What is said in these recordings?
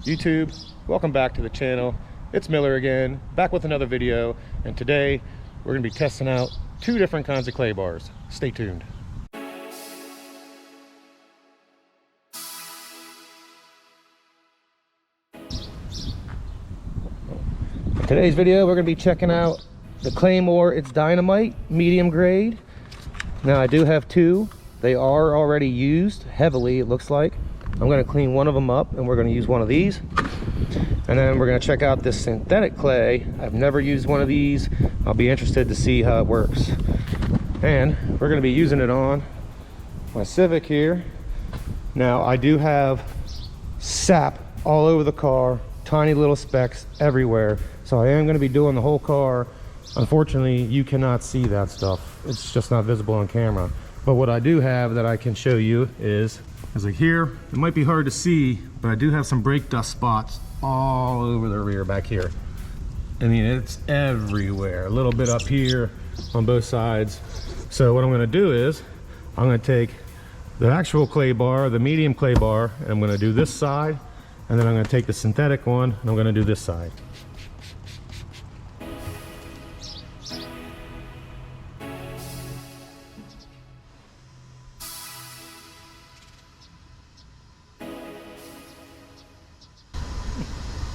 YouTube, welcome back to the channel. It's Miller again, back with another video, and today we're going to be testing out two different kinds of clay bars. Stay tuned. In today's video, we're going to be checking out the Claymore It's Dynamite medium grade. Now I do have two. They are already used heavily, it looks like. I'm going to clean one of them up and we're going to use one of these. And then we're going to check out this synthetic clay. I've never used one of these. I'll be interested to see how it works. And we're going to be using it on my Civic here. Now I do have sap all over the car, tiny little specks everywhere. So I am going to be doing the whole car. Unfortunately, you cannot see that stuff. It's just not visible on camera. But what I do have that I can show you is like here, it might be hard to see, but I do have some brake dust spots all over the rear back here. I mean, it's everywhere. A little bit up here on both sides. So what I'm gonna do is, I'm gonna take the actual clay bar, the medium clay bar, and I'm gonna do this side, and then I'm gonna take the synthetic one, and I'm gonna do this side.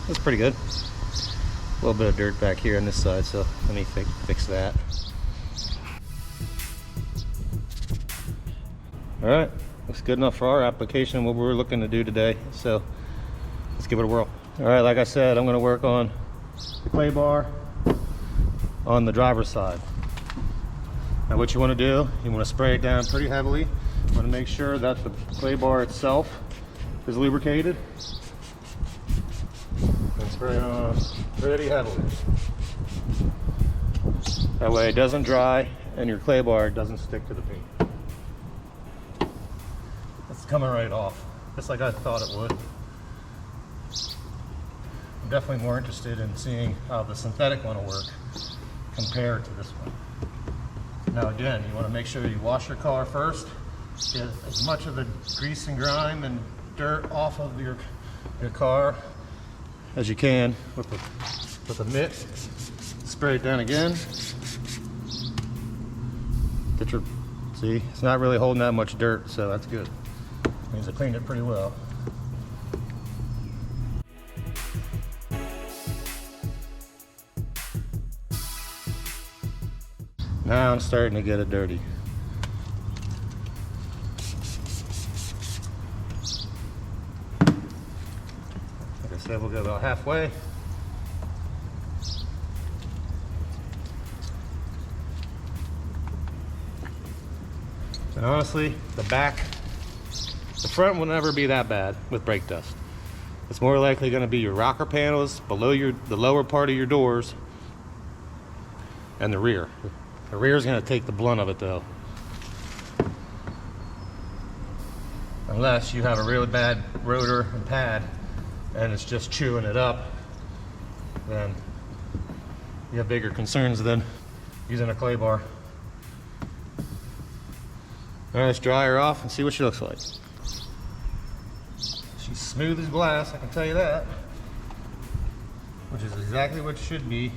That's pretty good. A little bit of dirt back here on this side, so let me fix that. All right, looks good enough for our application and what we're looking to do today. So let's give it a whirl. All right, like I said, I'm going to work on the clay bar on the driver's side. Now what you want to do, you want to spray it down pretty heavily. You want to make sure that the clay bar itself is lubricated. And spray it on pretty heavily. That way it doesn't dry and your clay bar doesn't stick to the paint. It's coming right off, just like I thought it would. I'm definitely more interested in seeing how the synthetic one will work compared to this one. Now again, you want to make sure you wash your car first. Get as much of the grease and grime and dirt off of your car as you can with a mitt. Spray it down again. See, it's not really holding that much dirt, so that's good. Means I cleaned it pretty well. Now I'm starting to get it dirty. Like I said, we'll go about halfway. And honestly, the front will never be that bad with brake dust. It's more likely going to be your rocker panels, below the lower part of your doors, and the rear. The rear is going to take the blunt of it though. Unless you have a really bad rotor and pad and it's just chewing it up, then you have bigger concerns than using a clay bar. All right, let's dry her off and see what she looks like. She's smooth as glass, I can tell you that. Which is exactly what it should be. It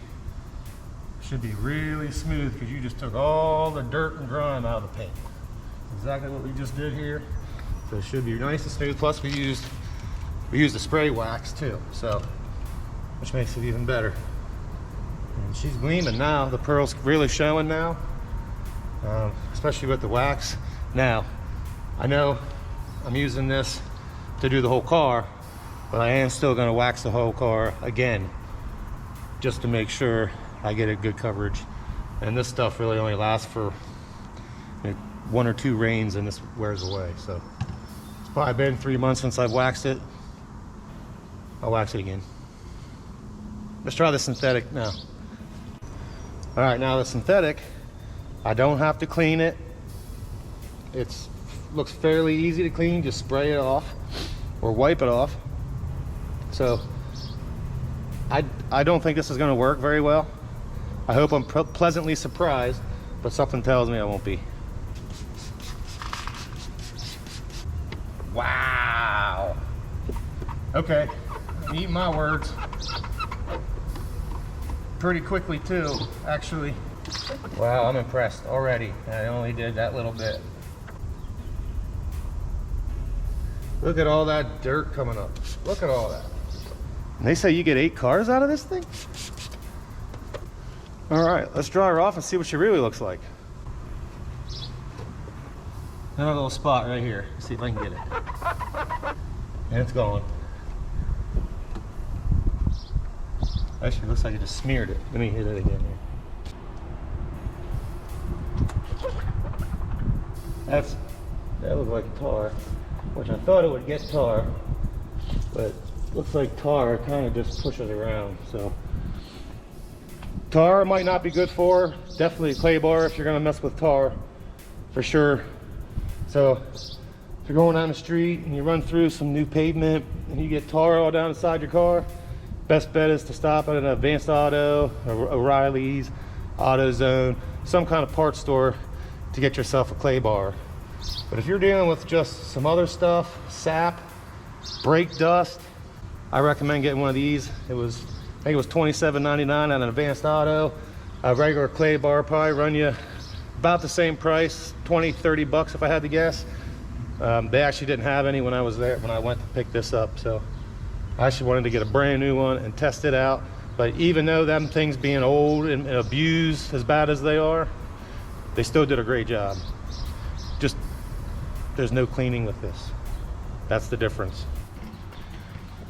should be really smooth because you just took all the dirt and grime out of the paint. Exactly what we just did here. So it should be nice and smooth. Plus we used the spray wax too, so which makes it even better. And she's gleaming now. The pearl's really showing now, especially with the wax. Now, I know I'm using this to do the whole car, but I am still going to wax the whole car again, just to make sure I get a good coverage. And this stuff really only lasts for like 1 or 2 rains and this wears away. So it's probably been 3 months since I've waxed it. I'll wax it again. Let's try the synthetic now. All right, now the synthetic, I don't have to clean it. It looks fairly easy to clean. Just spray it off or wipe it off. So I don't think this is going to work very well. I hope I'm pleasantly surprised, but something tells me I won't be. Wow. Okay, Eat my words. Pretty quickly too, actually. Wow, I'm impressed already. I only did that little bit. Look at all that dirt coming up. Look at all that. And they say you get 8 cars out of this thing? All right, let's dry her off and see what she really looks like. Another little spot right here. Let's see if I can get it. And it's gone. Actually, it looks like I just smeared it. Let me hit it again here. That looks like tar, which I thought it would get tar, but looks like tar kind of just pushes around. So tar might not be good for her. Definitely a clay bar if you're gonna mess with tar, for sure. So if you're going down the street and you run through some new pavement and you get tar all down inside your car, best bet is to stop at an Advanced Auto, O'Reilly's, AutoZone, some kind of parts store to get yourself a clay bar. But if you're dealing with just some other stuff, sap, brake dust, I recommend getting one of these. I think it was $27.99 at an Advanced Auto. A regular clay bar probably run you about the same price, 20, 30 bucks if I had to guess. They actually didn't have any when I was there, when I went to pick this up. So I actually wanted to get a brand new one and test it out. But even though them things being old and abused as bad as they are, they still did a great job. Just, there's no cleaning with this. That's the difference.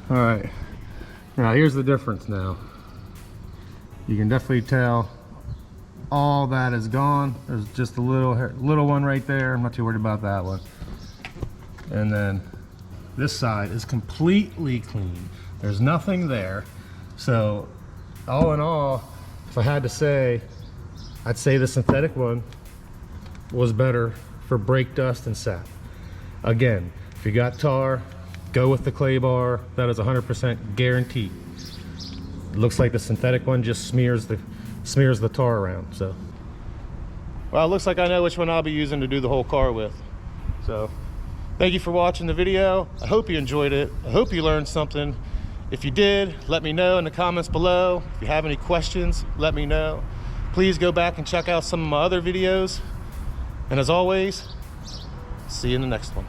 All right, now here's the difference now. You can definitely tell all that is gone. There's just a little one right there. I'm not too worried about that one. And then this side is completely clean. There's nothing there. So all in all, if I had to say, I'd say the synthetic one was better for brake dust and sap. Again, if you got tar, go with the clay bar. That is 100% guaranteed. It looks like the synthetic one just smears the tar around. So, well, it looks like I know which one I'll be using to do the whole car with. So, thank you for watching the video. I hope you enjoyed it. I hope you learned something. If you did, let me know in the comments below. If you have any questions, let me know. Please go back and check out some of my other videos. And as always, see you in the next one.